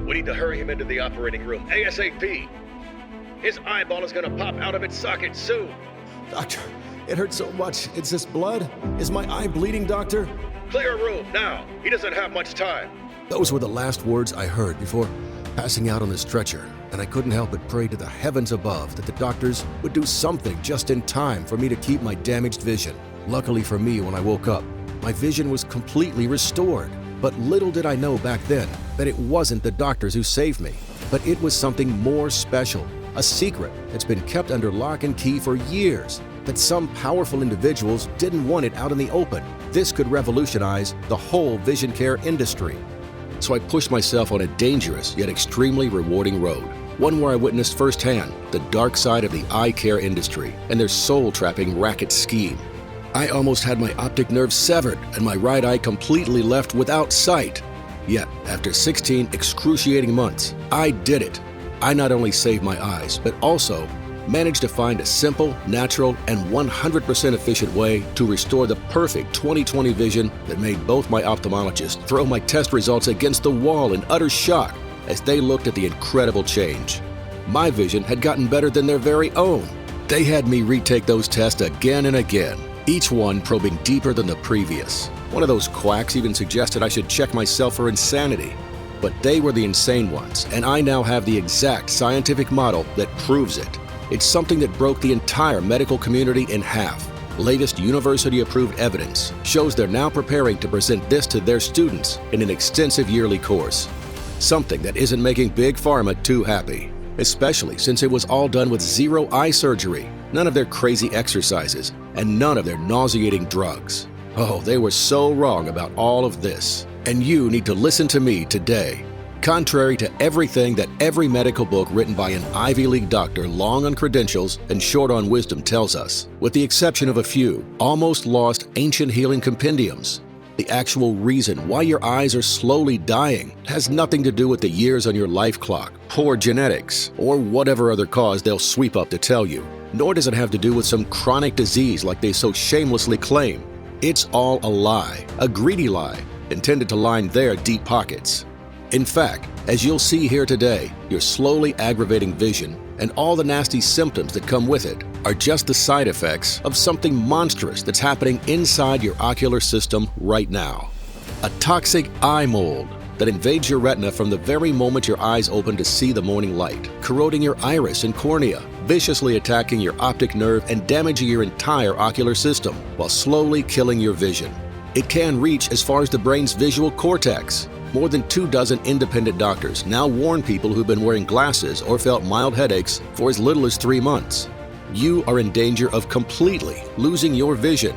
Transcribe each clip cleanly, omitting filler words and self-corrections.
We need to hurry him into the operating room ASAP. His eyeball is gonna pop out of its socket soon. Doctor, it hurts so much. Is this blood? Is my eye bleeding, doctor? Clear a room, now. He doesn't have much time. Those were the last words I heard before passing out on the stretcher, and I couldn't help but pray to the heavens above that the doctors would do something just in time for me to keep my damaged vision. Luckily for me, when I woke up, my vision was completely restored. But little did I know back then that it wasn't the doctors who saved me, but it was something more special, a secret that's been kept under lock and key for years, that some powerful individuals didn't want it out in the open. This could revolutionize the whole vision care industry. So I pushed myself on a dangerous yet extremely rewarding road, one where I witnessed firsthand the dark side of the eye care industry and their soul-trapping racket scheme. I almost had my optic nerve severed and my right eye completely left without sight. Yet, after 16 excruciating months, I did it. I not only saved my eyes, but also managed to find a simple, natural, and 100% efficient way to restore the perfect 20/20 vision that made both my ophthalmologists throw my test results against the wall in utter shock as they looked at the incredible change. My vision had gotten better than their very own. They had me retake those tests again and again, each one probing deeper than the previous. One of those quacks even suggested I should check myself for insanity. But they were the insane ones, and I now have the exact scientific model that proves it. It's something that broke the entire medical community in half. Latest university-approved evidence shows they're now preparing to present this to their students in an extensive yearly course. Something that isn't making Big Pharma too happy, especially since it was all done with zero eye surgery, none of their crazy exercises, and none of their nauseating drugs. Oh, they were so wrong about all of this. And you need to listen to me today. Contrary to everything that every medical book written by an Ivy League doctor long on credentials and short on wisdom tells us, with the exception of a few almost lost ancient healing compendiums, the actual reason why your eyes are slowly dying has nothing to do with the years on your life clock, poor genetics, or whatever other cause they'll sweep up to tell you. Nor does it have to do with some chronic disease like they so shamelessly claim. It's all a lie, a greedy lie, intended to line their deep pockets. In fact, as you'll see here today, your slowly aggravating vision and all the nasty symptoms that come with it are just the side effects of something monstrous that's happening inside your ocular system right now. A toxic eye mold that invades your retina from the very moment your eyes open to see the morning light, corroding your iris and cornea, viciously attacking your optic nerve and damaging your entire ocular system while slowly killing your vision. It can reach as far as the brain's visual cortex. More than 24 independent doctors now warn people who've been wearing glasses or felt mild headaches for as little as 3 months. You are in danger of completely losing your vision.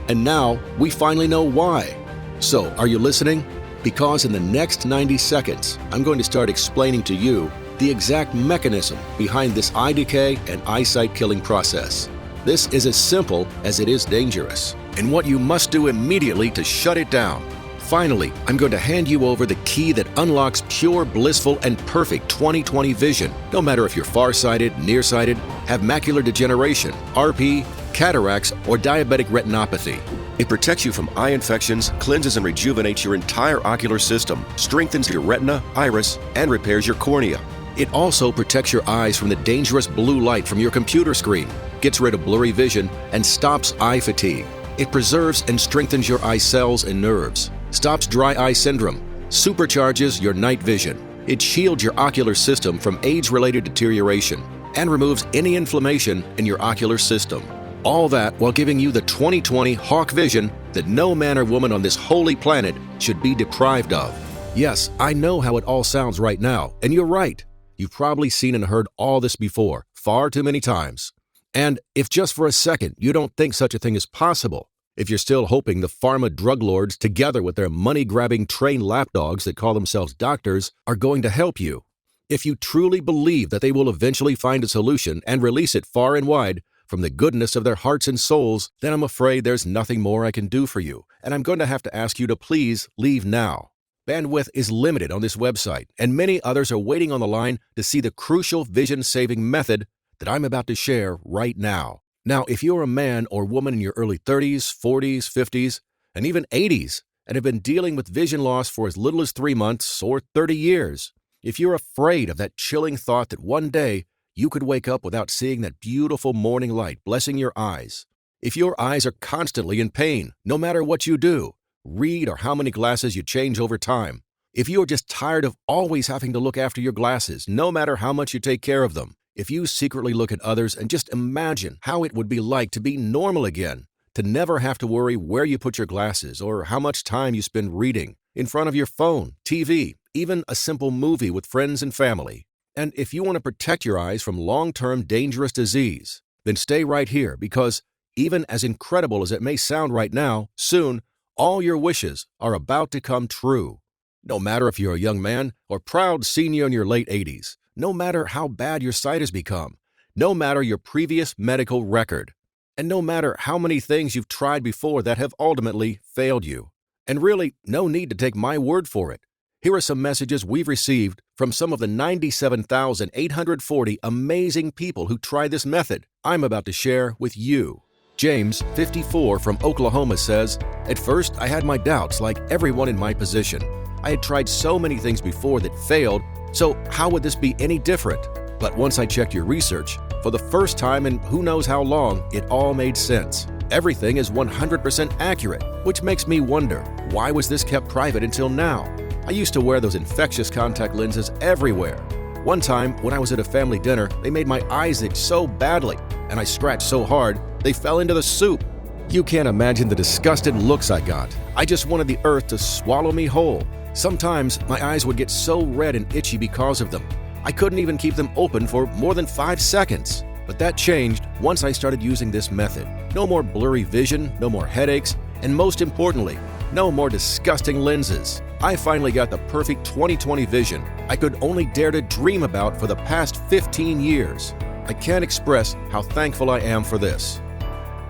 And now we finally know why. So, are you listening? Because in the next 90 seconds, I'm going to start explaining to you the exact mechanism behind this eye decay and eyesight killing process. This is as simple as it is dangerous, and what you must do immediately to shut it down. Finally, I'm going to hand you over the key that unlocks pure, blissful, and perfect 20/20 vision, no matter if you're farsighted, nearsighted, have macular degeneration, RP, cataracts, or diabetic retinopathy. It protects you from eye infections, cleanses and rejuvenates your entire ocular system, strengthens your retina, iris, and repairs your cornea. It also protects your eyes from the dangerous blue light from your computer screen, gets rid of blurry vision, and stops eye fatigue. It preserves and strengthens your eye cells and nerves, stops dry eye syndrome, supercharges your night vision. It shields your ocular system from age-related deterioration and removes any inflammation in your ocular system. All that while giving you the 20/20 hawk vision that no man or woman on this holy planet should be deprived of. Yes, I know how it all sounds right now, and you're right. You've probably seen and heard all this before, far too many times. And if just for a second you don't think such a thing is possible, if you're still hoping the pharma drug lords, together with their money-grabbing trained lapdogs that call themselves doctors, are going to help you, if you truly believe that they will eventually find a solution and release it far and wide from the goodness of their hearts and souls, then I'm afraid there's nothing more I can do for you, and I'm going to have to ask you to please leave now. Bandwidth is limited on this website, and many others are waiting on the line to see the crucial vision-saving method that I'm about to share right now. Now, if you're a man or woman in your early 30s, 40s, 50s, and even 80s, and have been dealing with vision loss for as little as 3 months or 30 years, if you're afraid of that chilling thought that one day you could wake up without seeing that beautiful morning light blessing your eyes, if your eyes are constantly in pain, no matter what you do, read, or how many glasses you change over time, if you are just tired of always having to look after your glasses, no matter how much you take care of them, if you secretly look at others and just imagine how it would be like to be normal again, to never have to worry where you put your glasses or how much time you spend reading, in front of your phone, TV, even a simple movie with friends and family. And if you want to protect your eyes from long-term dangerous disease, then stay right here because, even as incredible as it may sound right now, soon, all your wishes are about to come true. No matter if you're a young man or proud senior in your late 80s, no matter how bad your sight has become, no matter your previous medical record, and no matter how many things you've tried before that have ultimately failed you. And really, no need to take my word for it. Here are some messages we've received from some of the 97,840 amazing people who tried this method I'm about to share with you. James, 54, from Oklahoma says, "At first, I had my doubts like everyone in my position. I had tried so many things before that failed, so how would this be any different? But once I checked your research, for the first time in who knows how long, it all made sense. Everything is 100% accurate, which makes me wonder, why was this kept private until now? I used to wear those infectious contact lenses everywhere. One time, when I was at a family dinner, they made my eyes itch so badly, and I scratched so hard, they fell into the soup. You can't imagine the disgusted looks I got. I just wanted the earth to swallow me whole. Sometimes my eyes would get so red and itchy because of them. I couldn't even keep them open for more than 5 seconds. But that changed once I started using this method. No more blurry vision, no more headaches, and most importantly, no more disgusting lenses. I finally got the perfect 20/20 vision I could only dare to dream about for the past 15 years. I can't express how thankful I am for this."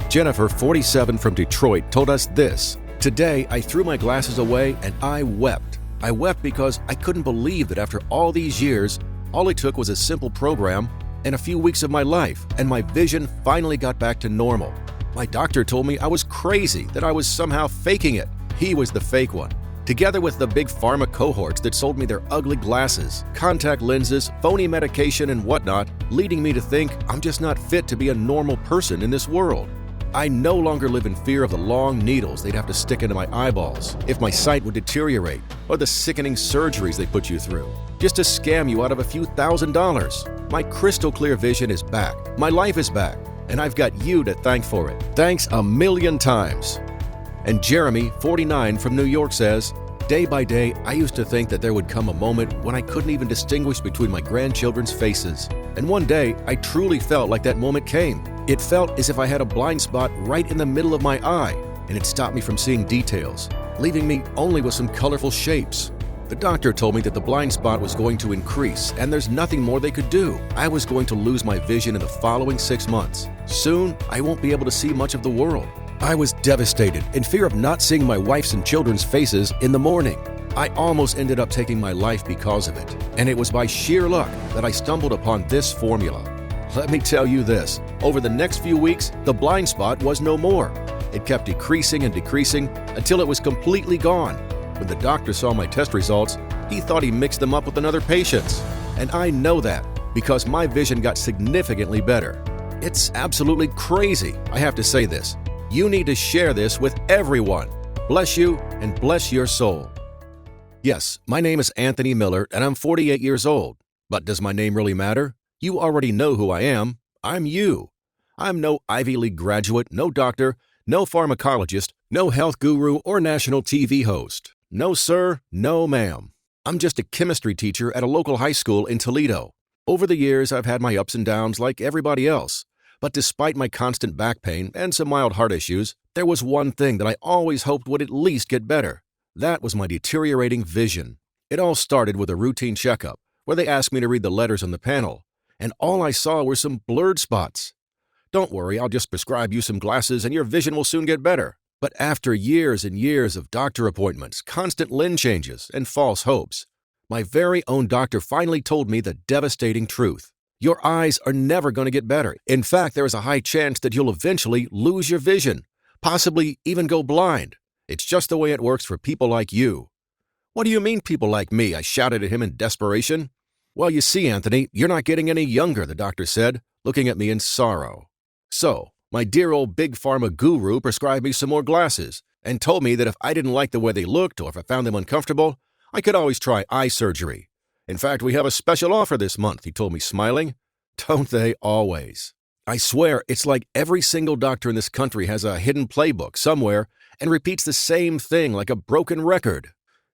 Jennifer, 47, from Detroit, told us this: "Today, I threw my glasses away and I wept. I wept because I couldn't believe that after all these years, all it took was a simple program and a few weeks of my life, and my vision finally got back to normal. My doctor told me I was crazy, that I was somehow faking it. He was the fake one. Together with the big pharma cohorts that sold me their ugly glasses, contact lenses, phony medication, and whatnot, leading me to think I'm just not fit to be a normal person in this world. I no longer live in fear of the long needles they'd have to stick into my eyeballs if my sight would deteriorate, or the sickening surgeries they put you through, just to scam you out of a few $1,000s. My crystal clear vision is back, my life is back, and I've got you to thank for it. Thanks a million times." And Jeremy, 49, from New York says, "Day by day, I used to think that there would come a moment when I couldn't even distinguish between my grandchildren's faces. And one day, I truly felt like that moment came. It felt as if I had a blind spot right in the middle of my eye, and it stopped me from seeing details, leaving me only with some colorful shapes. The doctor told me that the blind spot was going to increase, and there's nothing more they could do. I was going to lose my vision in the following 6 months. Soon, I won't be able to see much of the world. I was devastated, in fear of not seeing my wife's and children's faces in the morning. I almost ended up taking my life because of it, and it was by sheer luck that I stumbled upon this formula. Let me tell you this, over the next few weeks, the blind spot was no more. It kept decreasing and decreasing until it was completely gone. When the doctor saw my test results, he thought he mixed them up with another patient's. And I know that because my vision got significantly better. It's absolutely crazy, I have to say this. You need to share this with everyone. Bless you and bless your soul." Yes, my name is Anthony Miller and I'm 48 years old. But does my name really matter? You already know who I am. I'm you. I'm no Ivy League graduate, no doctor, no pharmacologist, no health guru or national TV host. No sir, no ma'am. I'm just a chemistry teacher at a local high school in Toledo. Over the years, I've had my ups and downs like everybody else. But despite my constant back pain and some mild heart issues, there was one thing that I always hoped would at least get better. That was my deteriorating vision. It all started with a routine checkup, where they asked me to read the letters on the panel, and all I saw were some blurred spots. "Don't worry, I'll just prescribe you some glasses and your vision will soon get better." But after years and years of doctor appointments, constant lens changes, and false hopes, my very own doctor finally told me the devastating truth. Your eyes are never going to get better. In fact, there is a high chance that you'll eventually lose your vision, possibly even go blind. It's just the way it works for people like you. What do you mean, people like me? I shouted at him in desperation. Well, you see, Anthony, you're not getting any younger, the doctor said, looking at me in sorrow. So, my dear old big pharma guru prescribed me some more glasses and told me that if I didn't like the way they looked or if I found them uncomfortable, I could always try eye surgery. In fact, we have a special offer this month, he told me, smiling. Don't they always? I swear, it's like every single doctor in this country has a hidden playbook somewhere and repeats the same thing like a broken record.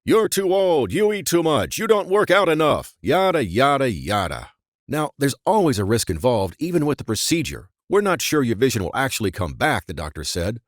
You're too old, you eat too much, you don't work out enough, yada, yada, yada. Now, there's always a risk involved, even with the procedure. We're not sure your vision will actually come back, the doctor said.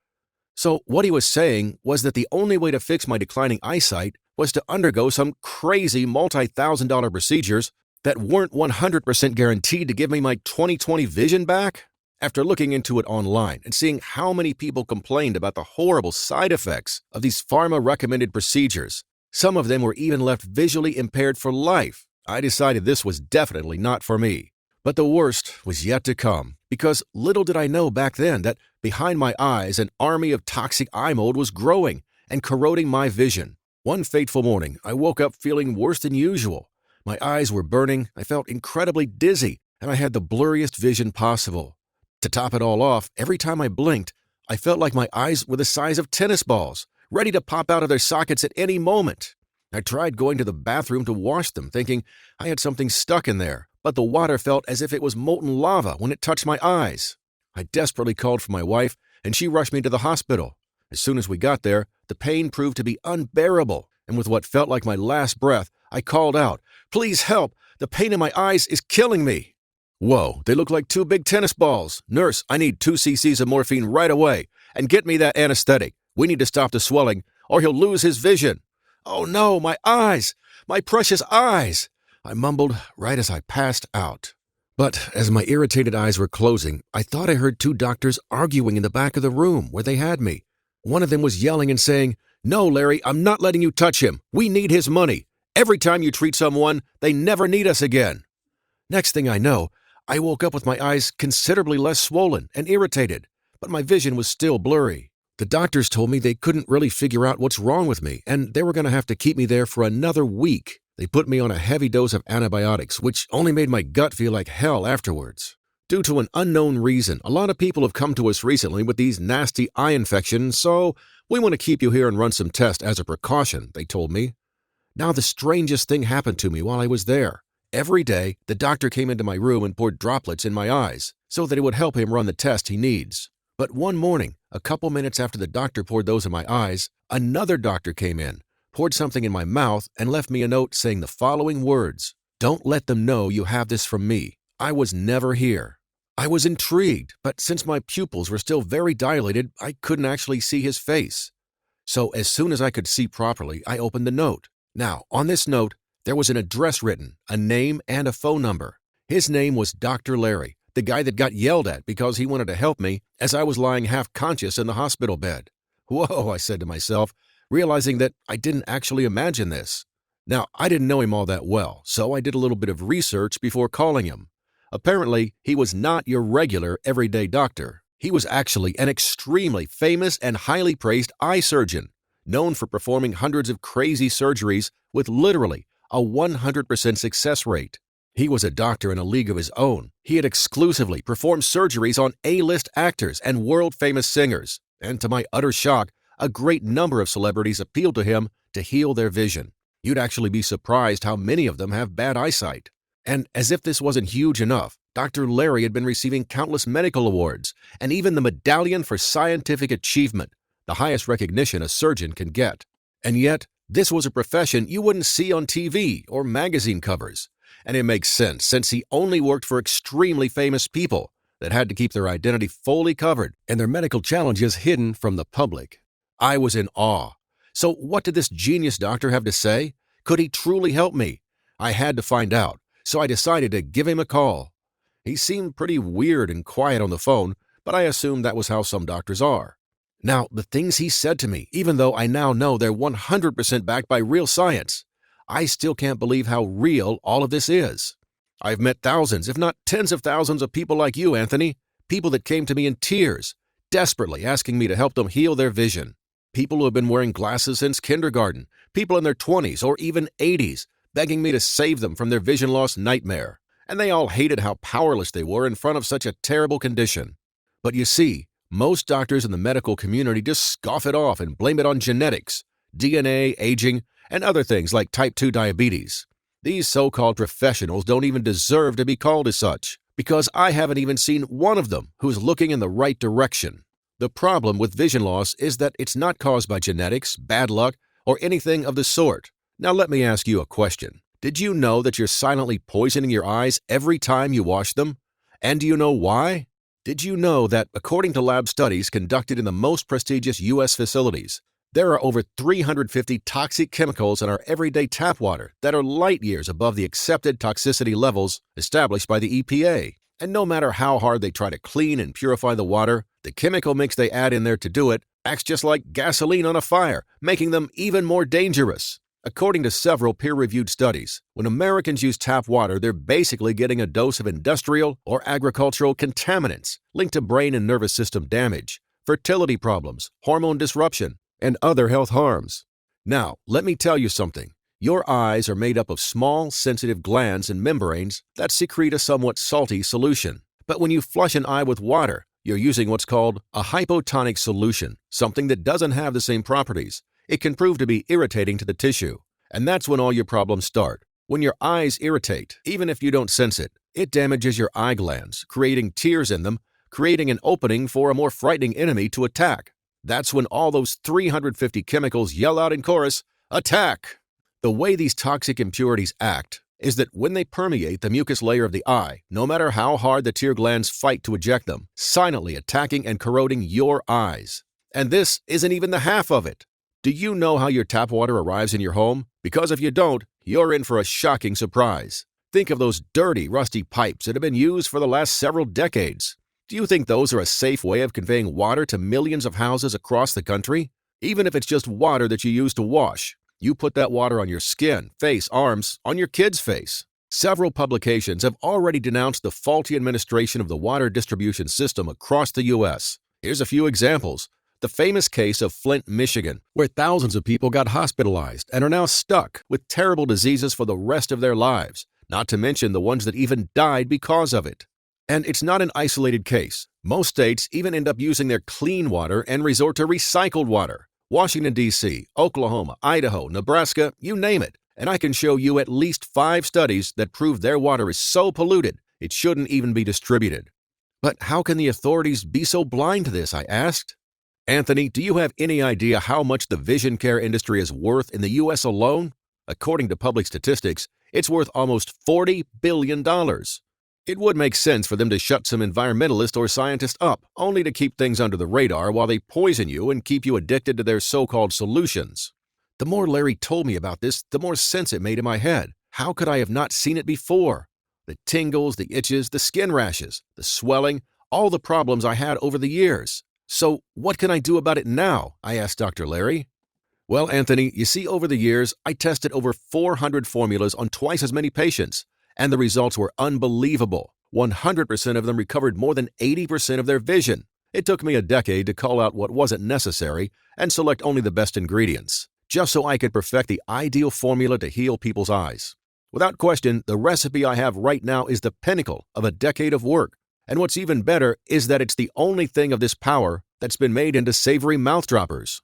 So what he was saying was that the only way to fix my declining eyesight was to undergo some crazy multi-$1,000 procedures that weren't 100% guaranteed to give me my 20/20 vision back? After looking into it online and seeing how many people complained about the horrible side effects of these pharma-recommended procedures, some of them were even left visually impaired for life, I decided this was definitely not for me. But the worst was yet to come, because little did I know back then that behind my eyes an army of toxic eye mold was growing and corroding my vision. One fateful morning, I woke up feeling worse than usual. My eyes were burning, I felt incredibly dizzy, and I had the blurriest vision possible. To top it all off, every time I blinked, I felt like my eyes were the size of tennis balls, ready to pop out of their sockets at any moment. I tried going to the bathroom to wash them, thinking I had something stuck in there, but the water felt as if it was molten lava when it touched my eyes. I desperately called for my wife, and she rushed me to the hospital. As soon as we got there, the pain proved to be unbearable, and with what felt like my last breath, I called out, "Please help! The pain in my eyes is killing me!" Whoa, they look like two big tennis balls. Nurse, I need 2 cc's of morphine right away, and get me that anesthetic. We need to stop the swelling, or he'll lose his vision. Oh no, my eyes! My precious eyes! I mumbled right as I passed out. But as my irritated eyes were closing, I thought I heard 2 doctors arguing in the back of the room where they had me. One of them was yelling and saying, "No, Larry, I'm not letting you touch him. We need his money. Every time you treat someone, they never need us again." Next thing I know, I woke up with my eyes considerably less swollen and irritated, but my vision was still blurry. The doctors told me they couldn't really figure out what's wrong with me, and they were going to have to keep me there for another week. They put me on a heavy dose of antibiotics, which only made my gut feel like hell afterwards. Due to an unknown reason, a lot of people have come to us recently with these nasty eye infections, so we want to keep you here and run some tests as a precaution, they told me. Now the strangest thing happened to me while I was there. Every day, the doctor came into my room and poured droplets in my eyes so that it would help him run the test he needs. But one morning, a couple minutes after the doctor poured those in my eyes, another doctor came in, poured something in my mouth, and left me a note saying the following words: "Don't let them know you have this from me. I was never here." I was intrigued, but since my pupils were still very dilated, I couldn't actually see his face. So as soon as I could see properly, I opened the note. Now, on this note, there was an address written, a name, and a phone number. His name was Dr. Larry, the guy that got yelled at because he wanted to help me as I was lying half-conscious in the hospital bed. Whoa, I said to myself, realizing that I didn't actually imagine this. Now, I didn't know him all that well, so I did a little bit of research before calling him. Apparently, he was not your regular everyday doctor. He was actually an extremely famous and highly praised eye surgeon, known for performing hundreds of crazy surgeries with literally a 100% success rate. He was a doctor in a league of his own. He had exclusively performed surgeries on A-list actors and world-famous singers, and to my utter shock, a great number of celebrities appealed to him to heal their vision. You'd actually be surprised how many of them have bad eyesight. And as if this wasn't huge enough, Dr. Larry had been receiving countless medical awards and even the Medallion for Scientific Achievement, the highest recognition a surgeon can get. And yet, this was a profession you wouldn't see on TV or magazine covers. And it makes sense, since he only worked for extremely famous people that had to keep their identity fully covered and their medical challenges hidden from the public. I was in awe. So what did this genius doctor have to say? Could he truly help me? I had to find out, so I decided to give him a call. He seemed pretty weird and quiet on the phone, but I assumed that was how some doctors are. Now, the things he said to me, even though I now know they're 100% backed by real science, I still can't believe how real all of this is. I've met thousands, if not tens of thousands of people like you, Anthony. People that came to me in tears, desperately asking me to help them heal their vision. People who have been wearing glasses since kindergarten. people in their 20s or even 80s, begging me to save them from their vision loss nightmare. And they all hated how powerless they were in front of such a terrible condition. But you see, most doctors in the medical community just scoff it off and blame it on genetics, DNA, aging, and other things like type 2 diabetes. These so-called professionals don't even deserve to be called as such, because I haven't even seen one of them who's looking in the right direction. The problem with vision loss is that it's not caused by genetics, bad luck, or anything of the sort. Now let me ask you a question. Did you know that you're silently poisoning your eyes every time you wash them? And do you know why? Did you know that, according to lab studies conducted in the most prestigious U.S. facilities, there are over 350 toxic chemicals in our everyday tap water that are light years above the accepted toxicity levels established by the EPA? And no matter how hard they try to clean and purify the water, the chemical mix they add in there to do it acts just like gasoline on a fire, making them even more dangerous. According to several peer-reviewed studies, when Americans use tap water, they're basically getting a dose of industrial or agricultural contaminants linked to brain and nervous system damage, fertility problems, hormone disruption, and other health harms. Now, let me tell you something. Your eyes are made up of small, sensitive glands and membranes that secrete a somewhat salty solution. But when you flush an eye with water, you're using what's called a hypotonic solution, something that doesn't have the same properties. It can prove to be irritating to the tissue. And that's when all your problems start. When your eyes irritate, even if you don't sense it, it damages your eye glands, creating tears in them, creating an opening for a more frightening enemy to attack. That's when all those 350 chemicals yell out in chorus, "Attack!" The way these toxic impurities act is that when they permeate the mucus layer of the eye, no matter how hard the tear glands fight to eject them, silently attacking and corroding your eyes. And this isn't even the half of it. Do you know how your tap water arrives in your home? Because if you don't, you're in for a shocking surprise. Think of those dirty, rusty pipes that have been used for the last several decades. Do you think those are a safe way of conveying water to millions of houses across the country? Even if it's just water that you use to wash, you put that water on your skin, face, arms, on your kid's face. Several publications have already denounced the faulty administration of the water distribution system across the U.S. Here's a few examples. The famous case of Flint, Michigan, where thousands of people got hospitalized and are now stuck with terrible diseases for the rest of their lives, not to mention the ones that even died because of it. And it's not an isolated case. Most states even end up using their clean water and resort to recycled water. Washington, D.C., Oklahoma, Idaho, Nebraska, you name it. And I can show you at least 5 studies that prove their water is so polluted, it shouldn't even be distributed. But how can the authorities be so blind to this, I asked? Anthony, do you have any idea how much the vision care industry is worth in the U.S. alone? According to public statistics, it's worth almost $40 billion. It would make sense for them to shut some environmentalist or scientist up, only to keep things under the radar while they poison you and keep you addicted to their so-called solutions. The more Larry told me about this, the more sense it made in my head. How could I have not seen it before? The tingles, the itches, the skin rashes, the swelling, all the problems I had over the years. So, what can I do about it now? I asked Dr. Larry. Well, Anthony, you see, over the years, I tested over 400 formulas on twice as many patients, and the results were unbelievable. 100% of them recovered more than 80% of their vision. It took me a decade to call out what wasn't necessary and select only the best ingredients, just so I could perfect the ideal formula to heal people's eyes. Without question, the recipe I have right now is the pinnacle of a decade of work. And what's even better is that it's the only thing of this power that's been made into savory mouth droppers.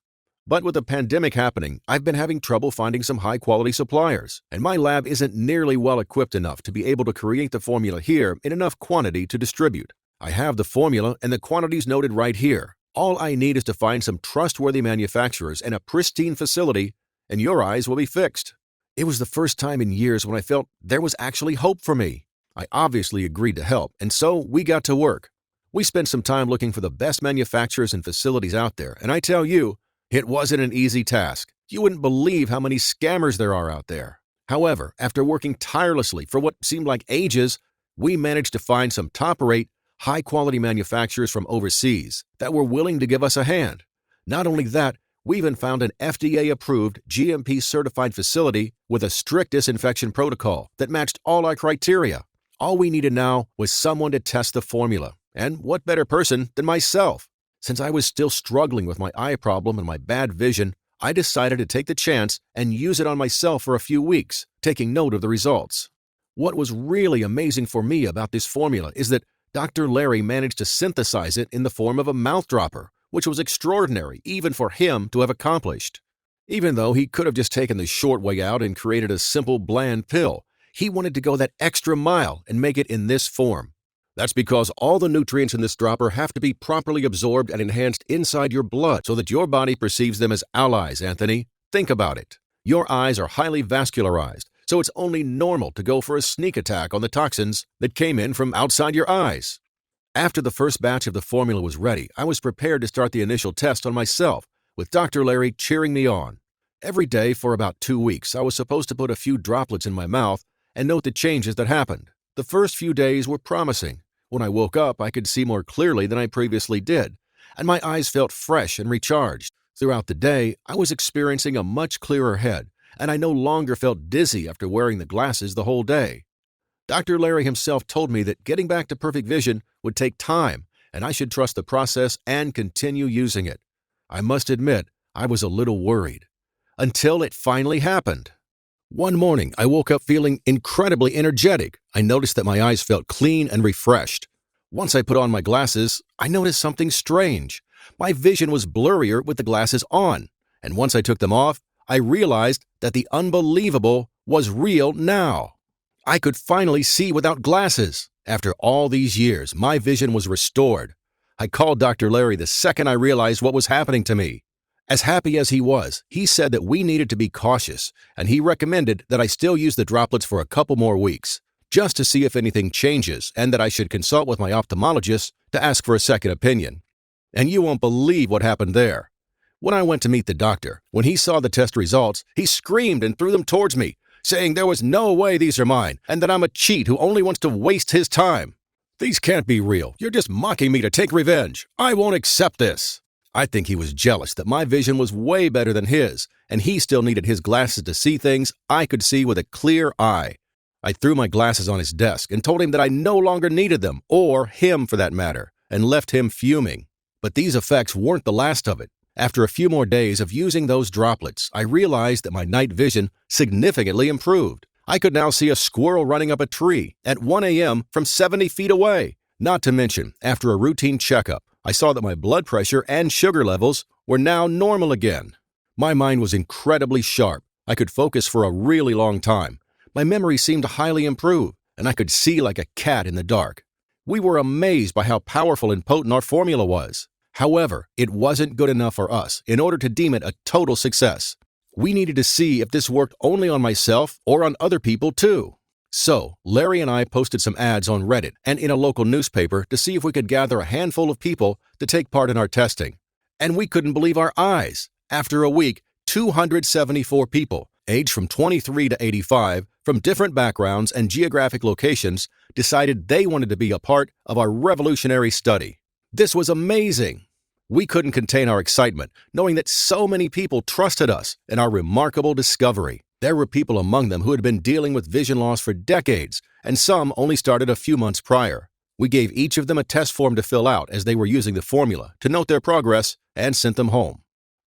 But with the pandemic happening, I've been having trouble finding some high-quality suppliers, and my lab isn't nearly well-equipped enough to be able to create the formula here in enough quantity to distribute. I have the formula and the quantities noted right here. All I need is to find some trustworthy manufacturers and a pristine facility, and your eyes will be fixed. It was the first time in years when I felt there was actually hope for me. I obviously agreed to help, and so we got to work. We spent some time looking for the best manufacturers and facilities out there, and I tell you, it wasn't an easy task. You wouldn't believe how many scammers there are out there. However, after working tirelessly for what seemed like ages, we managed to find some top-rate, high-quality manufacturers from overseas that were willing to give us a hand. Not only that, we even found an FDA-approved, GMP-certified facility with a strict disinfection protocol that matched all our criteria. All we needed now was someone to test the formula, and what better person than myself? Since I was still struggling with my eye problem and my bad vision, I decided to take the chance and use it on myself for a few weeks, taking note of the results. What was really amazing for me about this formula is that Dr. Larry managed to synthesize it in the form of a mouth dropper, which was extraordinary even for him to have accomplished. Even though he could have just taken the short way out and created a simple, bland pill, he wanted to go that extra mile and make it in this form. That's because all the nutrients in this dropper have to be properly absorbed and enhanced inside your blood so that your body perceives them as allies, Anthony. Think about it. Your eyes are highly vascularized, so it's only normal to go for a sneak attack on the toxins that came in from outside your eyes. After the first batch of the formula was ready, I was prepared to start the initial test on myself, with Dr. Larry cheering me on. Every day for about 2 weeks, I was supposed to put a few droplets in my mouth and note the changes that happened. The first few days were promising. When I woke up, I could see more clearly than I previously did, and my eyes felt fresh and recharged. Throughout the day, I was experiencing a much clearer head, and I no longer felt dizzy after wearing the glasses the whole day. Dr. Larry himself told me that getting back to perfect vision would take time, and I should trust the process and continue using it. I must admit, I was a little worried. Until it finally happened. One morning, I woke up feeling incredibly energetic. I noticed that my eyes felt clean and refreshed. Once I put on my glasses, I noticed something strange. My vision was blurrier with the glasses on, and once I took them off, I realized that the unbelievable was real now. I could finally see without glasses. After all these years, my vision was restored. I called Dr. Larry the second I realized what was happening to me. As happy as he was, he said that we needed to be cautious, and he recommended that I still use the droplets for a couple more weeks, just to see if anything changes, and that I should consult with my ophthalmologist to ask for a second opinion. And you won't believe what happened there. When I went to meet the doctor, when he saw the test results, he screamed and threw them towards me, saying there was no way these are mine, and that I'm a cheat who only wants to waste his time. These can't be real. You're just mocking me to take revenge. I won't accept this. I think he was jealous that my vision was way better than his, and he still needed his glasses to see things I could see with a clear eye. I threw my glasses on his desk and told him that I no longer needed them, or him for that matter, and left him fuming. But these effects weren't the last of it. After a few more days of using those droplets, I realized that my night vision significantly improved. I could now see a squirrel running up a tree at 1 a.m. from 70 feet away. Not to mention, after a routine checkup, I saw that my blood pressure and sugar levels were now normal again. My mind was incredibly sharp. I could focus for a really long time. My memory seemed highly improved, and I could see like a cat in the dark. We were amazed by how powerful and potent our formula was. However, it wasn't good enough for us in order to deem it a total success. We needed to see if this worked only on myself or on other people too. So, Larry and I posted some ads on Reddit and in a local newspaper to see if we could gather a handful of people to take part in our testing. And we couldn't believe our eyes. After a week, 274 people, aged from 23 to 85, from different backgrounds and geographic locations, decided they wanted to be a part of our revolutionary study. This was amazing. We couldn't contain our excitement, knowing that so many people trusted us and our remarkable discovery. There were people among them who had been dealing with vision loss for decades, and some only started a few months prior. We gave each of them a test form to fill out as they were using the formula to note their progress and sent them home.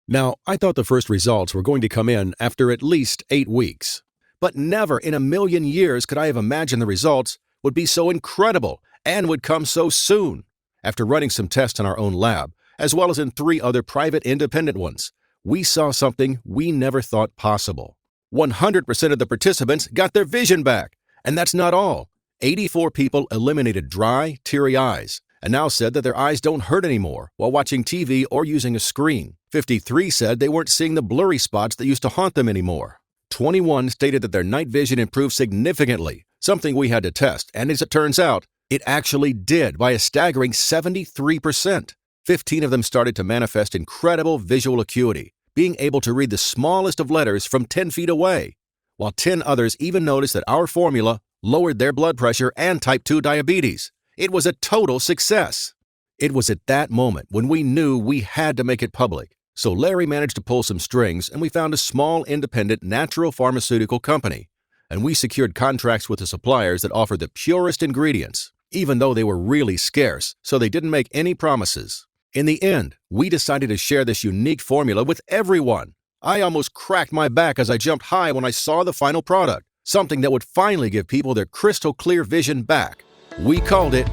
Now, I thought the first results were going to come in after at least 8 weeks. But never in a million years could I have imagined the results would be so incredible and would come so soon. After running some tests in our own lab, as well as in 3 other private independent ones, we saw something we never thought possible. 100% of the participants got their vision back. And that's not all. 84 people eliminated dry, teary eyes, and now said that their eyes don't hurt anymore while watching TV or using a screen. 53 said they weren't seeing the blurry spots that used to haunt them anymore. 21 stated that their night vision improved significantly, something we had to test, and as it turns out, it actually did by a staggering 73%. 15 of them started to manifest incredible visual acuity, being able to read the smallest of letters from 10 feet away, while 10 others even noticed that our formula lowered their blood pressure and type 2 diabetes. It was a total success. It was at that moment when we knew we had to make it public. So Larry managed to pull some strings, and we found a small independent natural pharmaceutical company, and we secured contracts with the suppliers that offered the purest ingredients, even though they were really scarce, so they didn't make any promises. In the end, we decided to share this unique formula with everyone. I almost cracked my back as I jumped high when I saw the final product, something that would finally give people their crystal clear vision back. We called it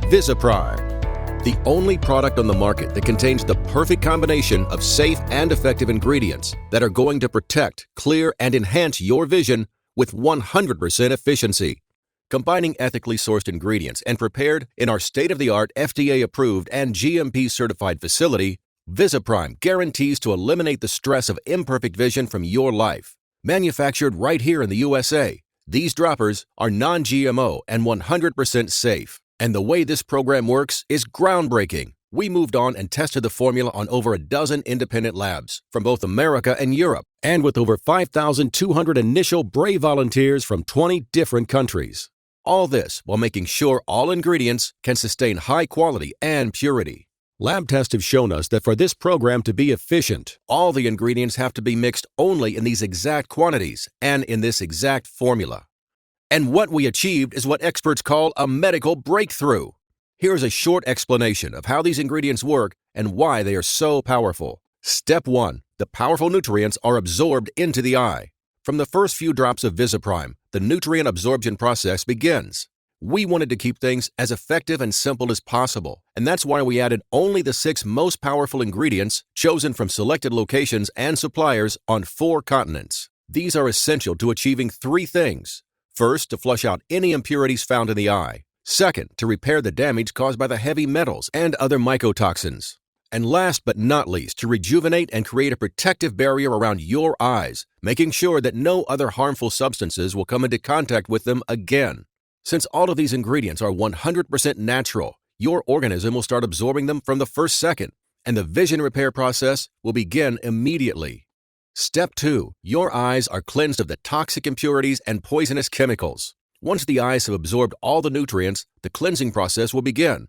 Visiprime, the only product on the market that contains the perfect combination of safe and effective ingredients that are going to protect, clear, and enhance your vision with 100% efficiency. Combining ethically sourced ingredients and prepared in our state-of-the-art FDA-approved and GMP-certified facility, Visiprime guarantees to eliminate the stress of imperfect vision from your life. Manufactured right here in the USA, these droppers are non-GMO and 100% safe. And the way this program works is groundbreaking. We moved on and tested the formula on over a dozen independent labs from both America and Europe, and with over 5,200 initial brave volunteers from 20 different countries. All this while making sure all ingredients can sustain high quality and purity. Lab tests have shown us that for this program to be efficient, all the ingredients have to be mixed only in these exact quantities and in this exact formula. And what we achieved is what experts call a medical breakthrough. Here's a short explanation of how these ingredients work and why they are so powerful. Step 1. The powerful nutrients are absorbed into the eye. From the first few drops of Visiprime, the nutrient absorption process begins. We wanted to keep things as effective and simple as possible, and that's why we added only the 6 most powerful ingredients chosen from selected locations and suppliers on 4 continents. These are essential to achieving 3 things. First, to flush out any impurities found in the eye. Second, to repair the damage caused by the heavy metals and other mycotoxins. And last but not least, to rejuvenate and create a protective barrier around your eyes, making sure that no other harmful substances will come into contact with them again. Since all of these ingredients are 100% natural, your organism will start absorbing them from the first second, and the vision repair process will begin immediately. Step 2. Your eyes are cleansed of the toxic impurities and poisonous chemicals. Once the eyes have absorbed all the nutrients, the cleansing process will begin.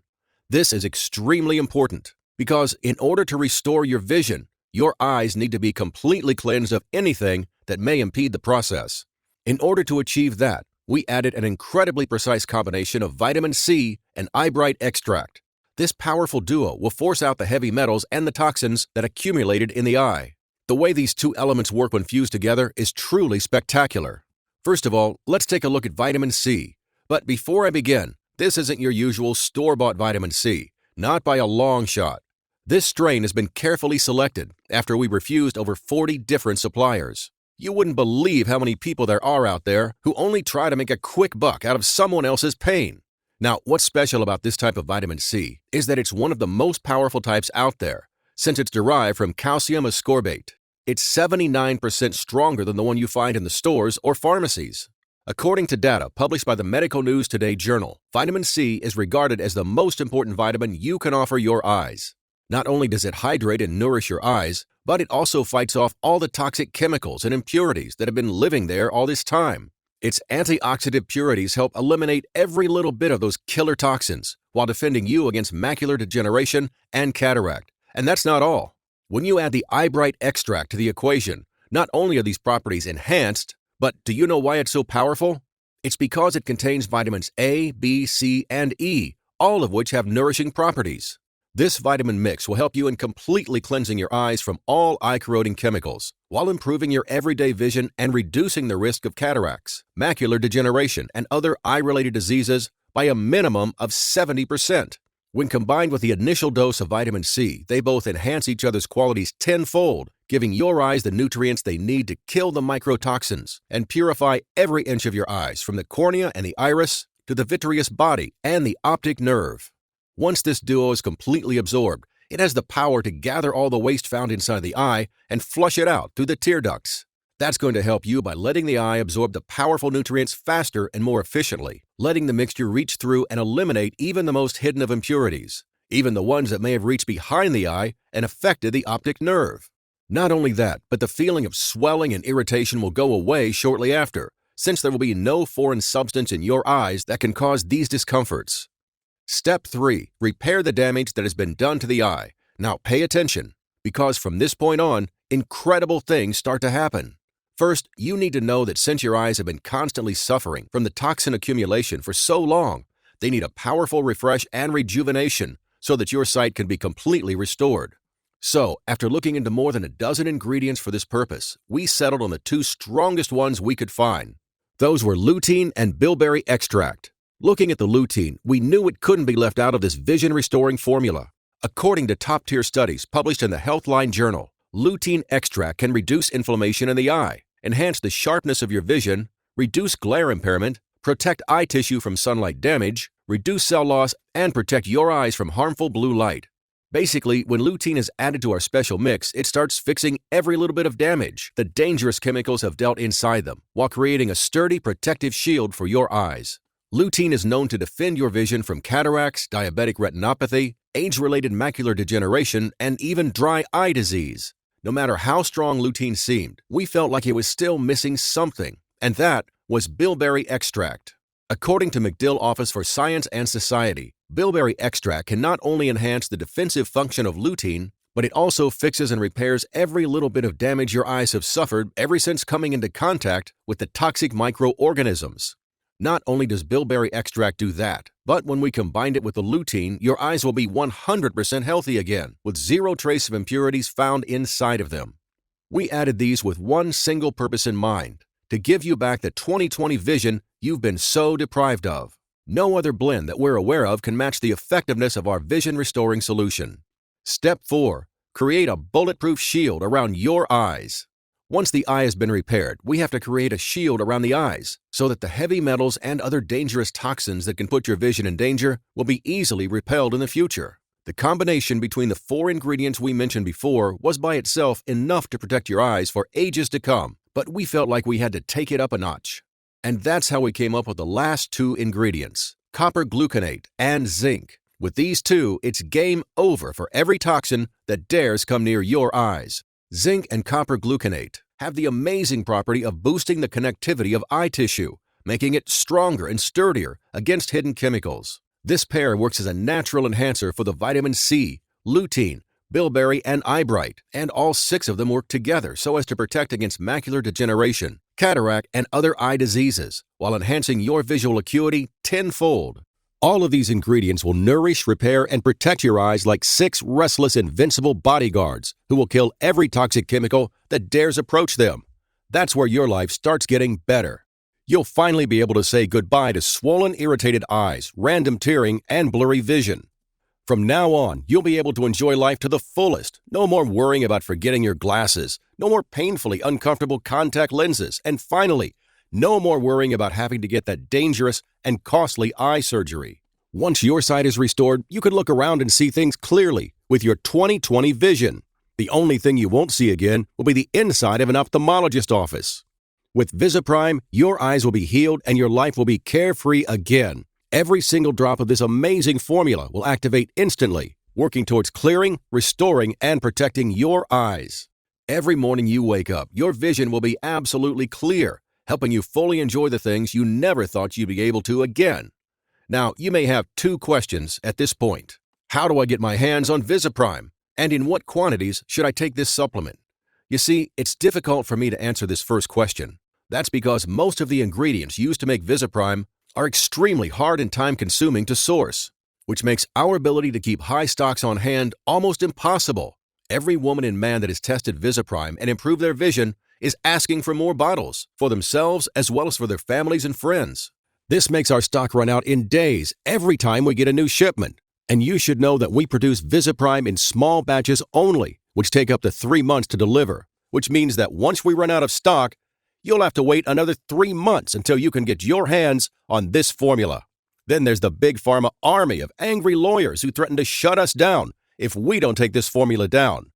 This is extremely important because in order to restore your vision, your eyes need to be completely cleansed of anything that may impede the process. In order to achieve that, we added an incredibly precise combination of vitamin C and eye bright extract. This powerful duo will force out the heavy metals and the toxins that accumulated in the eye. The way these 2 elements work when fused together is truly spectacular. First of all, let's take a look at vitamin C. But before I begin, this isn't your usual store-bought vitamin C, not by a long shot. This strain has been carefully selected after we refused over 40 different suppliers. You wouldn't believe how many people there are out there who only try to make a quick buck out of someone else's pain. Now, what's special about this type of vitamin C is that it's one of the most powerful types out there, since it's derived from calcium ascorbate. It's 79% stronger than the one you find in the stores or pharmacies. According to data published by the Medical News Today journal, vitamin C is regarded as the most important vitamin you can offer your eyes. Not only does it hydrate and nourish your eyes, but it also fights off all the toxic chemicals and impurities that have been living there all this time. Its antioxidant purities help eliminate every little bit of those killer toxins while defending you against macular degeneration and cataract. And that's not all. When you add the eye bright extract to the equation, not only are these properties enhanced, but do you know why it's so powerful? It's because it contains vitamins A, B, C, and E, all of which have nourishing properties. This vitamin mix will help you in completely cleansing your eyes from all eye-corroding chemicals, while improving your everyday vision and reducing the risk of cataracts, macular degeneration, and other eye-related diseases by a minimum of 70%. When combined with the initial dose of vitamin C, they both enhance each other's qualities tenfold, giving your eyes the nutrients they need to kill the mycotoxins and purify every inch of your eyes from the cornea and the iris to the vitreous body and the optic nerve. Once this duo is completely absorbed, it has the power to gather all the waste found inside the eye and flush it out through the tear ducts. That's going to help you by letting the eye absorb the powerful nutrients faster and more efficiently, letting the mixture reach through and eliminate even the most hidden of impurities, even the ones that may have reached behind the eye and affected the optic nerve. Not only that, but the feeling of swelling and irritation will go away shortly after, since there will be no foreign substance in your eyes that can cause these discomforts. Step 3. Repair the damage that has been done to the eye. Now pay attention, because from this point on, incredible things start to happen. First, you need to know that since your eyes have been constantly suffering from the toxin accumulation for so long, they need a powerful refresh and rejuvenation so that your sight can be completely restored. So, after looking into more than a dozen ingredients for this purpose, we settled on the two strongest ones we could find. Those were lutein and bilberry extract. Looking at the lutein, we knew it couldn't be left out of this vision-restoring formula. According to top-tier studies published in the Healthline Journal, lutein extract can reduce inflammation in the eye, enhance the sharpness of your vision, reduce glare impairment, protect eye tissue from sunlight damage, reduce cell loss, and protect your eyes from harmful blue light. Basically, when lutein is added to our special mix, it starts fixing every little bit of damage the dangerous chemicals have dealt inside them, while creating a sturdy protective shield for your eyes. Lutein is known to defend your vision from cataracts, diabetic retinopathy, age-related macular degeneration, and even dry eye disease. No matter how strong lutein seemed, we felt like it was still missing something, and that was bilberry extract. According to MacDill Office for Science and Society, bilberry extract can not only enhance the defensive function of lutein, but it also fixes and repairs every little bit of damage your eyes have suffered ever since coming into contact with the toxic microorganisms. Not only does bilberry extract do that, but when we combine it with the lutein, your eyes will be 100% healthy again, with zero trace of impurities found inside of them. We added these with one single purpose in mind: to give you back the 20/20 vision you've been so deprived of. No other blend that we're aware of can match the effectiveness of our vision-restoring solution. Step 4. Create a bulletproof shield around your eyes. Once the eye has been repaired, we have to create a shield around the eyes so that the heavy metals and other dangerous toxins that can put your vision in danger will be easily repelled in the future. The combination between the 4 ingredients we mentioned before was by itself enough to protect your eyes for ages to come, but we felt like we had to take it up a notch. And that's how we came up with the last 2 ingredients, copper gluconate and zinc. With these 2, it's game over for every toxin that dares come near your eyes. Zinc and copper gluconate have the amazing property of boosting the connectivity of eye tissue, making it stronger and sturdier against hidden chemicals. This pair works as a natural enhancer for the vitamin C, lutein, bilberry, and eyebright, and all 6 of them work together so as to protect against macular degeneration, cataract, and other eye diseases, while enhancing your visual acuity tenfold. All of these ingredients will nourish, repair, and protect your eyes like 6 restless, invincible bodyguards who will kill every toxic chemical that dares approach them. That's where your life starts getting better. You'll finally be able to say goodbye to swollen, irritated eyes, random tearing, and blurry vision. From now on, you'll be able to enjoy life to the fullest. No more worrying about forgetting your glasses. No more painfully uncomfortable contact lenses. And finally, no more worrying about having to get that dangerous and costly eye surgery. Once your sight is restored, you can look around and see things clearly with your 20/20 vision. The only thing you won't see again will be the inside of an ophthalmologist office. With Visiprime, your eyes will be healed and your life will be carefree again. Every single drop of this amazing formula will activate instantly, working towards clearing, restoring, and protecting your eyes. Every morning you wake up, your vision will be absolutely clear, helping you fully enjoy the things you never thought you'd be able to again. Now, you may have 2 questions at this point. How do I get my hands on Visiprime? And in what quantities should I take this supplement? You see, it's difficult for me to answer this first question. That's because most of the ingredients used to make Visiprime are extremely hard and time-consuming to source, which makes our ability to keep high stocks on hand almost impossible. Every woman and man that has tested Visiprime and improved their vision is asking for more bottles, for themselves as well as for their families and friends. This makes our stock run out in days every time we get a new shipment. And you should know that we produce Visiprime in small batches only, which take up to 3 months to deliver, which means that once we run out of stock, you'll have to wait another 3 months until you can get your hands on this formula. Then there's the big pharma army of angry lawyers who threaten to shut us down if we don't take this formula down.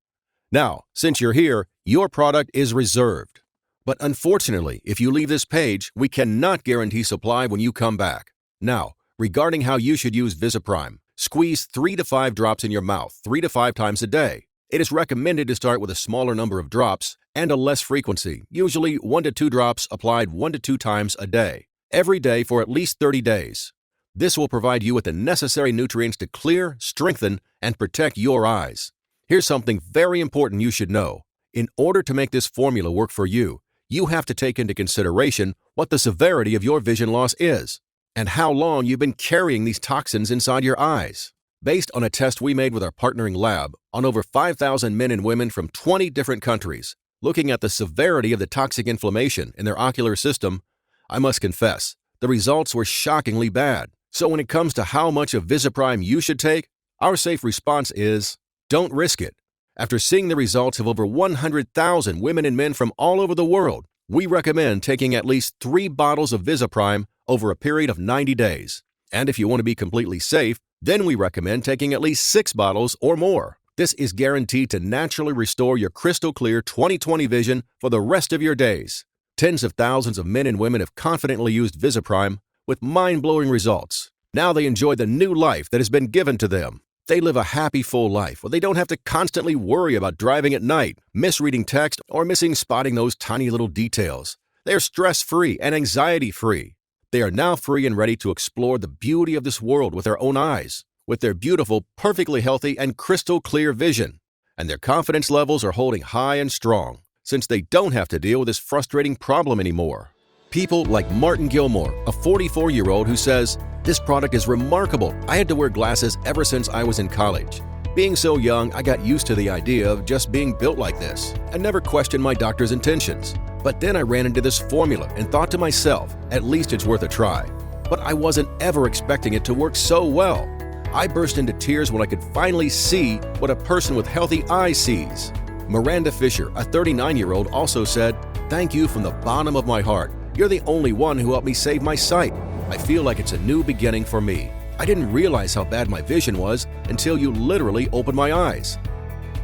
Now, since you're here, your product is reserved. But unfortunately, if you leave this page, we cannot guarantee supply when you come back. Now, regarding how you should use Visiprime, squeeze 3 to 5 drops in your mouth 3 to 5 times a day. It is recommended to start with a smaller number of drops and a less frequency, usually 1 to 2 drops applied 1 to 2 times a day, every day for at least 30 days. This will provide you with the necessary nutrients to clear, strengthen, and protect your eyes. Here's something very important you should know. In order to make this formula work for you, you have to take into consideration what the severity of your vision loss is and how long you've been carrying these toxins inside your eyes. Based on a test we made with our partnering lab on over 5,000 men and women from 20 different countries, looking at the severity of the toxic inflammation in their ocular system, I must confess, the results were shockingly bad. So when it comes to how much of Visiprime you should take, our safe response is, don't risk it. After seeing the results of over 100,000 women and men from all over the world, we recommend taking at least 3 bottles of Visiprime over a period of 90 days. And if you want to be completely safe, then we recommend taking at least 6 bottles or more. This is guaranteed to naturally restore your crystal clear 20/20 vision for the rest of your days. Tens of thousands of men and women have confidently used Visiprime with mind-blowing results. Now they enjoy the new life that has been given to them. They live a happy, full life where they don't have to constantly worry about driving at night, misreading text, or spotting those tiny little details. They are stress-free and anxiety-free. They are now free and ready to explore the beauty of this world with their own eyes, with their beautiful, perfectly healthy, and crystal clear vision. And their confidence levels are holding high and strong, since they don't have to deal with this frustrating problem anymore. People like Martin Gilmore, a 44-year-old who says, "This product is remarkable. I had to wear glasses ever since I was in college. Being so young, I got used to the idea of just being built like this and never questioned my doctor's intentions. But then I ran into this formula and thought to myself, at least it's worth a try. But I wasn't ever expecting it to work so well. I burst into tears when I could finally see what a person with healthy eyes sees." Miranda Fisher, a 39-year-old, also said, "Thank you from the bottom of my heart. You're the only one who helped me save my sight. I feel like it's a new beginning for me. I didn't realize how bad my vision was until you literally opened my eyes."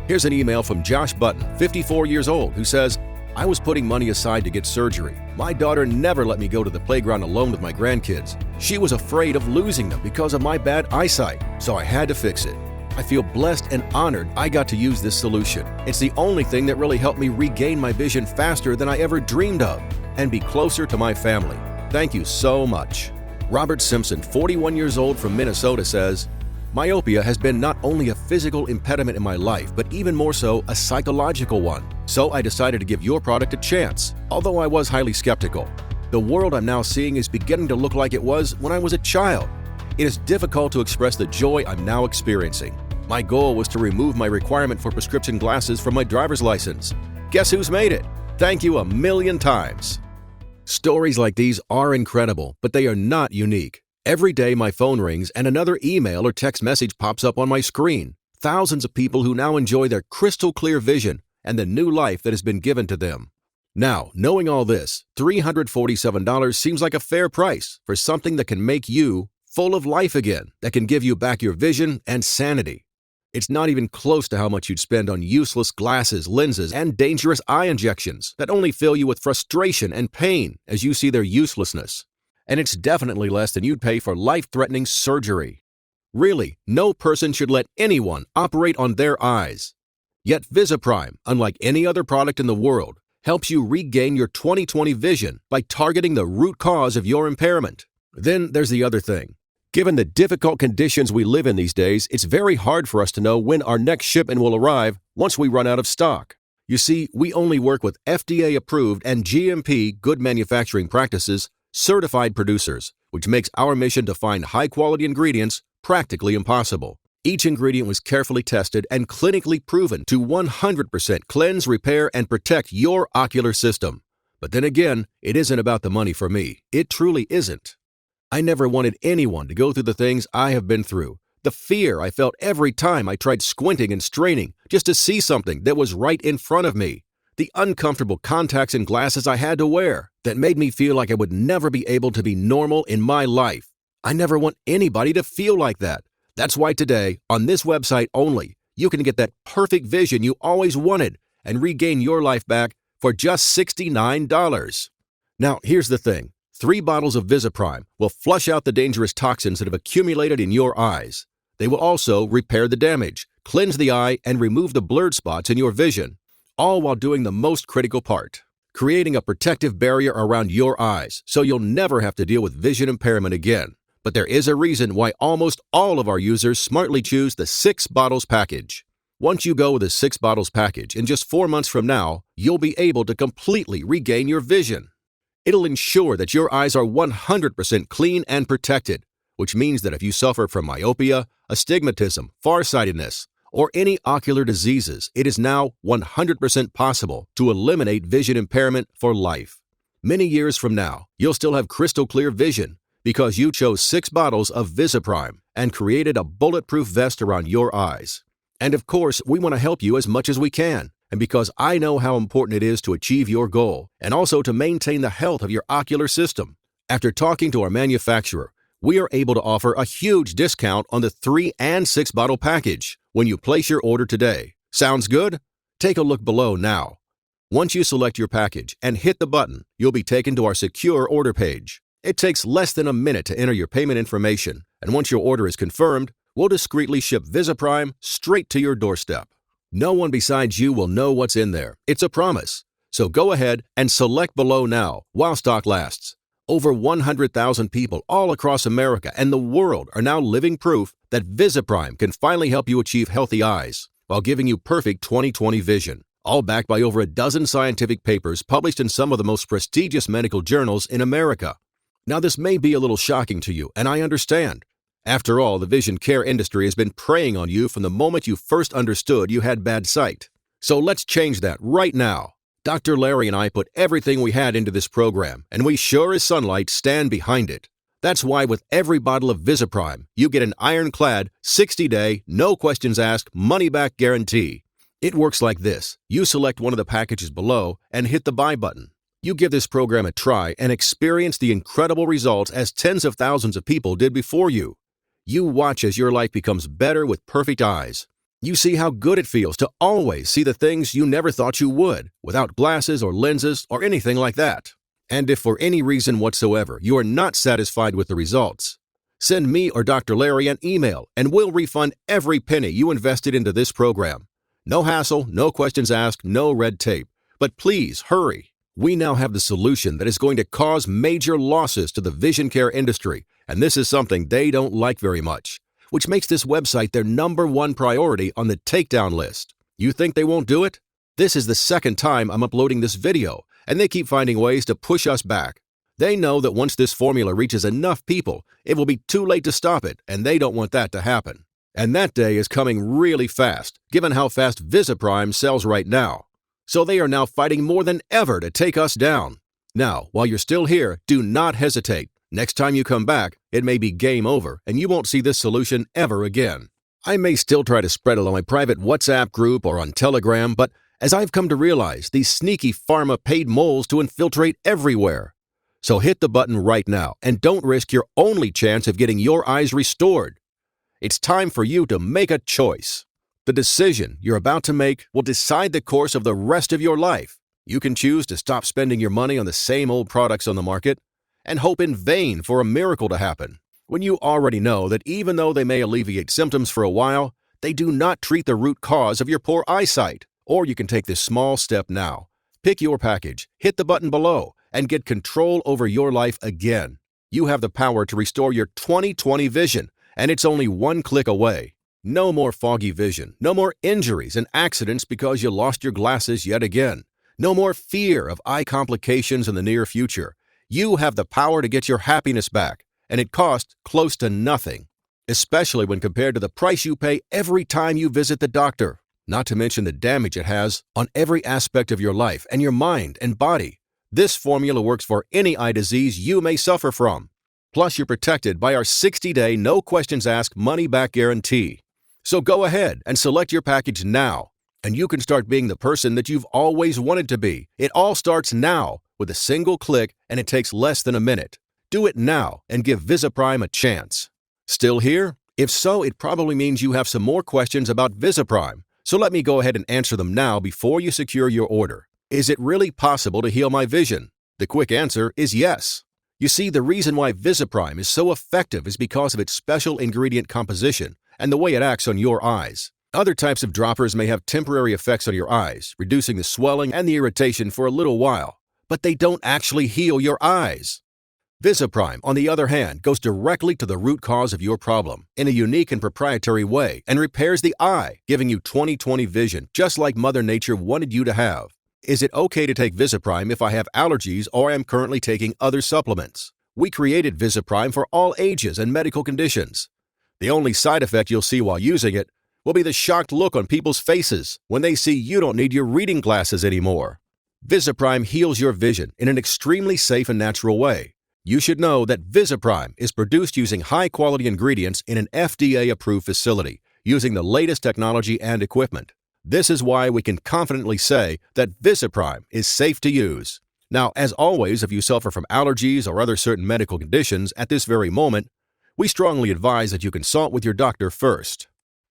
Here's an email from Josh Button, 54 years old, who says, "I was putting money aside to get surgery. My daughter never let me go to the playground alone with my grandkids. She was afraid of losing them because of my bad eyesight, so I had to fix it. I feel blessed and honored I got to use this solution. It's the only thing that really helped me regain my vision faster than I ever dreamed of and be closer to my family. Thank you so much." Robert Simpson, 41 years old from Minnesota, says, "Myopia has been not only a physical impediment in my life, but even more so a psychological one. So I decided to give your product a chance, although I was highly skeptical. The world I'm now seeing is beginning to look like it was when I was a child. It is difficult to express the joy I'm now experiencing. My goal was to remove my requirement for prescription glasses from my driver's license. Guess who's made it? Thank you a million times." Stories like these are incredible, but they are not unique. Every day my phone rings and another email or text message pops up on my screen. Thousands of people who now enjoy their crystal clear vision and the new life that has been given to them. Now, knowing all this, $347 seems like a fair price for something that can make you full of life again, that can give you back your vision and sanity. It's not even close to how much you'd spend on useless glasses, lenses, and dangerous eye injections that only fill you with frustration and pain as you see their uselessness. And it's definitely less than you'd pay for life-threatening surgery. Really, no person should let anyone operate on their eyes. Yet Visiprime, unlike any other product in the world, helps you regain your 20/20 vision by targeting the root cause of your impairment. Then there's the other thing. Given the difficult conditions we live in these days, it's very hard for us to know when our next shipment will arrive once we run out of stock. You see, we only work with FDA-approved and GMP Good Manufacturing Practices certified producers, which makes our mission to find high-quality ingredients practically impossible. Each ingredient was carefully tested and clinically proven to 100% cleanse, repair, and protect your ocular system. But then again, it isn't about the money for me. It truly isn't. I never wanted anyone to go through the things I have been through. The fear I felt every time I tried squinting and straining just to see something that was right in front of me. The uncomfortable contacts and glasses I had to wear that made me feel like I would never be able to be normal in my life. I never want anybody to feel like that. That's why today, on this website only, you can get that perfect vision you always wanted and regain your life back for just $69. Now, here's the thing. 3 bottles of Visiprime will flush out the dangerous toxins that have accumulated in your eyes. They will also repair the damage, cleanse the eye, and remove the blurred spots in your vision, all while doing the most critical part, creating a protective barrier around your eyes so you'll never have to deal with vision impairment again. But there is a reason why almost all of our users smartly choose the 6 bottles package. Once you go with the 6 bottles package, in just 4 months from now, you'll be able to completely regain your vision. It'll ensure that your eyes are 100% clean and protected, which means that if you suffer from myopia, astigmatism, farsightedness, or any ocular diseases, it is now 100% possible to eliminate vision impairment for life. Many years from now, you'll still have crystal clear vision because you chose 6 bottles of Visiprime and created a bulletproof vest around your eyes. And of course, we want to help you as much as we can. And because I know how important it is to achieve your goal and also to maintain the health of your ocular system, after talking to our manufacturer, we are able to offer a huge discount on the 3 and 6 bottle package when you place your order today. Sounds good? Take a look below now. Once you select your package and hit the button, you'll be taken to our secure order page. It takes less than a minute to enter your payment information, and once your order is confirmed, we'll discreetly ship Visiprime straight to your doorstep. No one besides you will know what's in there. It's a promise. So go ahead and select below now while stock lasts. Over 100,000 people all across America and the world are now living proof that Visiprime can finally help you achieve healthy eyes while giving you perfect 20/20 vision, all backed by over a dozen scientific papers published in some of the most prestigious medical journals in America. Now, this may be a little shocking to you, and I understand. After all, the vision care industry has been preying on you from the moment you first understood you had bad sight. So let's change that right now. Dr. Larry and I put everything we had into this program, and we sure as sunlight stand behind it. That's why with every bottle of Visiprime, you get an ironclad 60-day, no questions asked, money-back guarantee. It works like this. You select one of the packages below and hit the buy button. You give this program a try and experience the incredible results as tens of thousands of people did before you. You watch as your life becomes better with perfect eyes. You see how good it feels to always see the things you never thought you would, without glasses or lenses or anything like that. And if for any reason whatsoever you are not satisfied with the results, send me or Dr. Larry an email and we'll refund every penny you invested into this program. No hassle, no questions asked, no red tape. But please hurry. We now have the solution that is going to cause major losses to the vision care industry, and this is something they don't like very much, which makes this website their #1 priority on the takedown list. You think they won't do it? This is the second time I'm uploading this video, and they keep finding ways to push us back. They know that once this formula reaches enough people, it will be too late to stop it, and they don't want that to happen. And that day is coming really fast, given how fast Visiprime sells right now. So they are now fighting more than ever to take us down. Now, while you're still here, do not hesitate. Next time you come back, it may be game over, and you won't see this solution ever again. I may still try to spread it on my private WhatsApp group or on Telegram, but as I've come to realize, these sneaky pharma paid moles to infiltrate everywhere. So hit the button right now, and don't risk your only chance of getting your eyes restored. It's time for you to make a choice. The decision you're about to make will decide the course of the rest of your life. You can choose to stop spending your money on the same old products on the market and hope in vain for a miracle to happen, when you already know that even though they may alleviate symptoms for a while, they do not treat the root cause of your poor eyesight. Or you can take this small step now. Pick your package, hit the button below, and get control over your life again. You have the power to restore your 20/20 vision, and it's only one click away. No more foggy vision, no more injuries and accidents because you lost your glasses yet again. No more fear of eye complications in the near future. You have the power to get your happiness back, and it costs close to nothing, especially when compared to the price you pay every time you visit the doctor, not to mention the damage it has on every aspect of your life and your mind and body. This formula works for any eye disease you may suffer from. Plus, you're protected by our 60-day, no questions asked, money-back guarantee. So go ahead and select your package now, and you can start being the person that you've always wanted to be. It all starts now with a single click, and it takes less than a minute. Do it now and give Visiprime a chance. Still here? If so, it probably means you have some more questions about Visiprime. So let me go ahead and answer them now before you secure your order. Is it really possible to heal my vision? The quick answer is yes. You see, the reason why Visiprime is so effective is because of its special ingredient composition and the way it acts on your eyes. Other types of droppers may have temporary effects on your eyes, reducing the swelling and the irritation for a little while, but they don't actually heal your eyes. Visiprime, on the other hand, goes directly to the root cause of your problem in a unique and proprietary way and repairs the eye, giving you 20/20 vision just like Mother Nature wanted you to have. Is it okay to take Visiprime if I have allergies or am currently taking other supplements? We created Visiprime for all ages and medical conditions. The only side effect you'll see while using it will be the shocked look on people's faces when they see you don't need your reading glasses anymore. Visiprime heals your vision in an extremely safe and natural way. You should know that Visiprime is produced using high-quality ingredients in an FDA-approved facility, using the latest technology and equipment. This is why we can confidently say that Visiprime is safe to use. Now, as always, if you suffer from allergies or other certain medical conditions at this very moment, we strongly advise that you consult with your doctor first.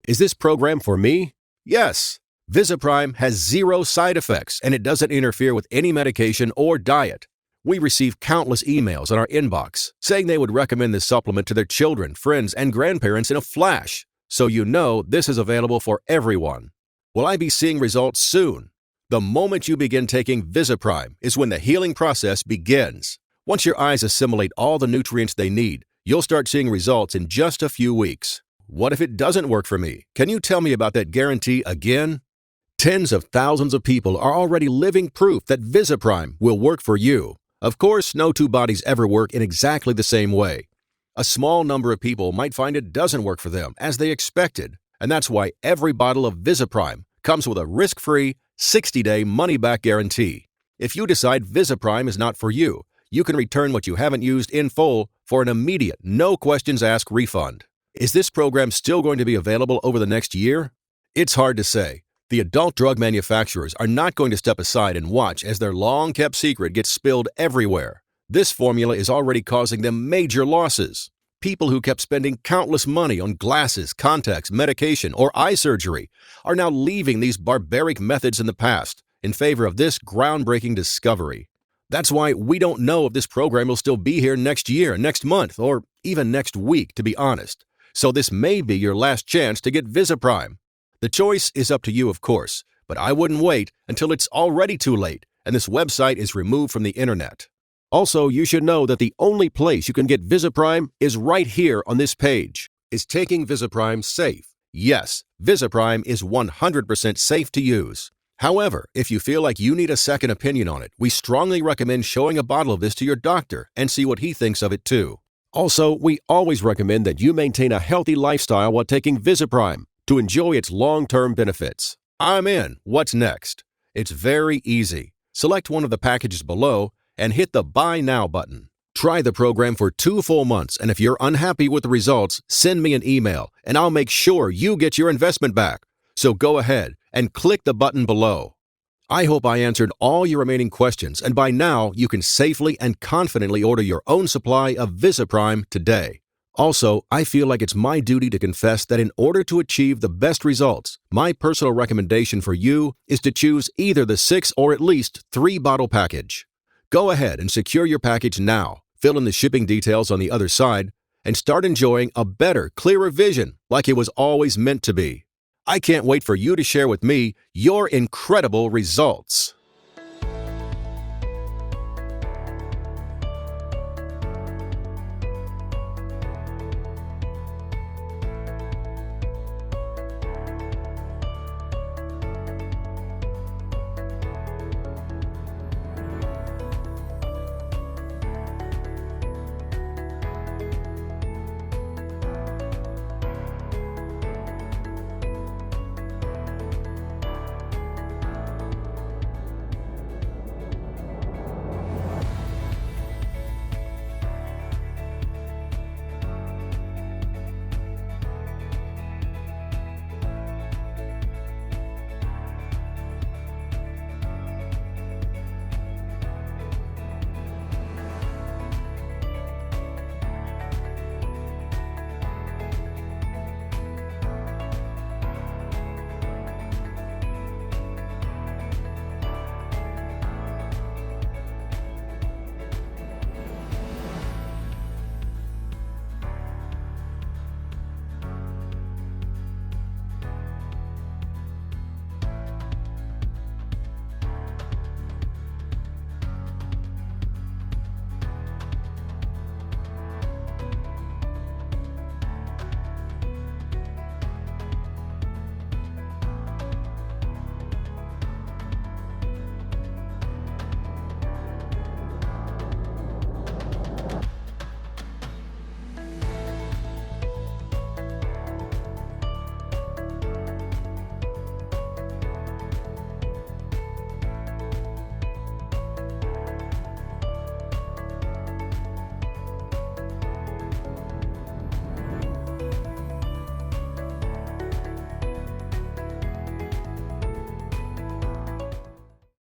Is this program for me? Yes. Visiprime has 0 side effects, and it doesn't interfere with any medication or diet. We receive countless emails in our inbox saying they would recommend this supplement to their children, friends, and grandparents in a flash, so you know this is available for everyone. Will I be seeing results soon? The moment you begin taking Visiprime is when the healing process begins. Once your eyes assimilate all the nutrients they need, you'll start seeing results in just a few weeks. What if it doesn't work for me? Can you tell me about that guarantee again? Tens of thousands of people are already living proof that Visiprime will work for you. Of course, no two bodies ever work in exactly the same way. A small number of people might find it doesn't work for them as they expected, and that's why every bottle of Visiprime comes with a risk-free, 60-day money-back guarantee. If you decide Visiprime is not for you, you can return what you haven't used in full for an immediate, no-questions-asked refund. Is this program still going to be available over the next year? It's hard to say. The adult drug manufacturers are not going to step aside and watch as their long-kept secret gets spilled everywhere. This formula is already causing them major losses. People who kept spending countless money on glasses, contacts, medication, or eye surgery are now leaving these barbaric methods in the past in favor of this groundbreaking discovery. That's why we don't know if this program will still be here next year, next month, or even next week, to be honest. So this may be your last chance to get Visiprime. The choice is up to you, of course, but I wouldn't wait until it's already too late and this website is removed from the internet. Also, you should know that the only place you can get Visiprime is right here on this page. Is taking Visiprime safe? Yes, Visiprime is 100% safe to use. However, if you feel like you need a second opinion on it, we strongly recommend showing a bottle of this to your doctor and see what he thinks of it too. Also, we always recommend that you maintain a healthy lifestyle while taking Visiprime to enjoy its long-term benefits. I'm in. What's next? It's very easy. Select one of the packages below and hit the Buy Now button. Try the program for 2 full months, and if you're unhappy with the results, send me an email, and I'll make sure you get your investment back. So go ahead and click the button below. I hope I answered all your remaining questions, and by now you can safely and confidently order your own supply of Visiprime today. Also, I feel like it's my duty to confess that in order to achieve the best results, my personal recommendation for you is to choose either the 6 or at least 3 bottle package. Go ahead and secure your package now, fill in the shipping details on the other side, and start enjoying a better, clearer vision like it was always meant to be. I can't wait for you to share with me your incredible results.